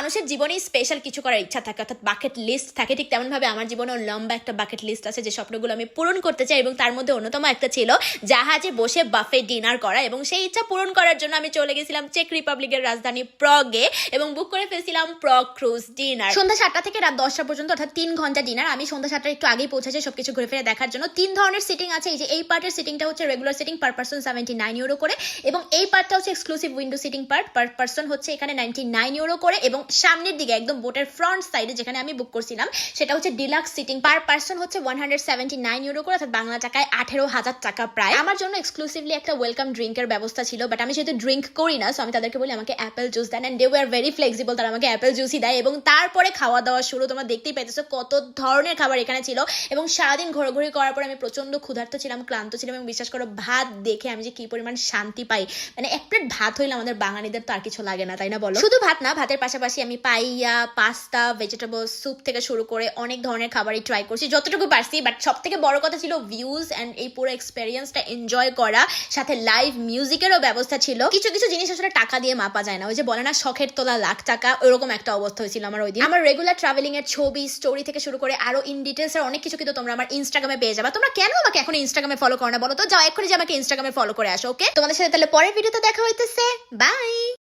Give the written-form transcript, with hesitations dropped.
মানুষের জীবনেই স্পেশাল কিছু করার ইচ্ছা থাকে, অর্থাৎ বাকেট লিস্ট থাকে। ঠিক তেমন ভাবে আমার জীবনেও লম্বা একটা বাকেট লিস্ট আছে, যে স্বপ্নগুলো আমি পূরণ করতে চাই, এবং তার মধ্যে অন্যতম একটা ছিল জাহাজে বসে বাফে ডিনার করা। এবং সেই ইচ্ছা পূরণ করার জন্য আমি চলে গেছিলাম চেক রিপাবলিকের রাজধানী প্রগে এবং বুক করে ফেলছিলাম প্রগ ক্রুজ ডিনার। সন্ধ্যা 7টা থেকে রাত 10টা পর্যন্ত, অর্থাৎ 3 ঘন্টা ডিনার। আমি সন্ধ্যা 7টার একটু আগেই পৌঁছেছি সবকিছু ঘুরে ফিরে দেখার জন্য। 3 ধরনের সিটিং আছে। এই পার্টের সিটিংটা হচ্ছে regular sitting, per person 79 euro করে, এবং এই পার্টটা হচ্ছে exclusive window sitting part, per person হচ্ছে এখানে 99 ইউরো করে, এবং সামনের দিকে একদম বোটের ফ্রন্ট সাইডে যেখানে আমি বুক করছিলাম সেটা হচ্ছে ডিলাক্স সিটিং, পার পারসন হচ্ছে 179 ইউরো করে, অর্থাৎ বাংলা টাকায় 18,000 টাকা প্রায়। আমার জন্য এক্সক্লুসিভলি একটা ওয়েলকাম ড্রিঙ্কের ব্যবস্থা ছিল, বাট আমি যেহেতু ড্রিঙ্ক করি না, সো আমি তাদেরকে বলি আমাকে অ্যাপেল জুস দেন, and they were very flexible, তারা আমাকে অ্যাপেল জুসই দেয়। এবং তারপরে খাওয়া দাওয়া শুরু। তোমরা দেখতেই পাইতেছো কত ধরনের খাবার এখানে ছিল, এবং সারাদিন ঘোরাঘুরি করার পর আমি প্রচন্ড ক্ষুধার্ত ছিলাম, ক্লান্ত ছিলাম, এবং বিশ্বাস করো ভাত দেখে আমি যে কি পরিমাণ শান্তি পাই। মানে এক প্লেট ভাত হইলে আমাদের বাঙালিদের তো আর কিছু লাগে না, তাই না বলো? শুধু ভাত না, ভাতের পাশাপাশি আমি পাইয়া, পাস্তা, ভেজিটেবল স্যুপ থেকে শুরু করে অনেক ধরনের খাবারই ট্রাই করছি যতটুকু পারছি। বাট সব থেকে বড় কথা ছিল ভিউজ এন্ড এই পুরো এক্সপেরিয়েন্সটা এনজয় করা, সাথে লাইভ মিউজিকেরও ব্যবস্থা ছিল। কিছু কিছু জিনিস আসলে টাকা দিয়ে মাপা যায় না, ওই যে বলে না শখের তোলা লাখ টাকা, ওরকম একটা অবস্থা হয়েছিল আমার ওই দিন। আমার রেগুলার ট্রাভেলিং এর ছবি, স্টোরি থেকে শুরু করে আরো ইন ডিটেলস এর অনেক কিছু কিন্তু তোমরা আমার ইনস্টাগ্রামে পেয়ে যাবে। তোমরা কেন আমাকে এখন ইনস্টাগ্রামে ফলো করো না বলো তো? যাও এক্ষুনি যে আমাকে ইনস্টাগ্রামে ফলো করে আসো, ওকে? তোমাদের সাথে তাহলে পরের ভিডিওতে দেখা হইতেছে। বাই।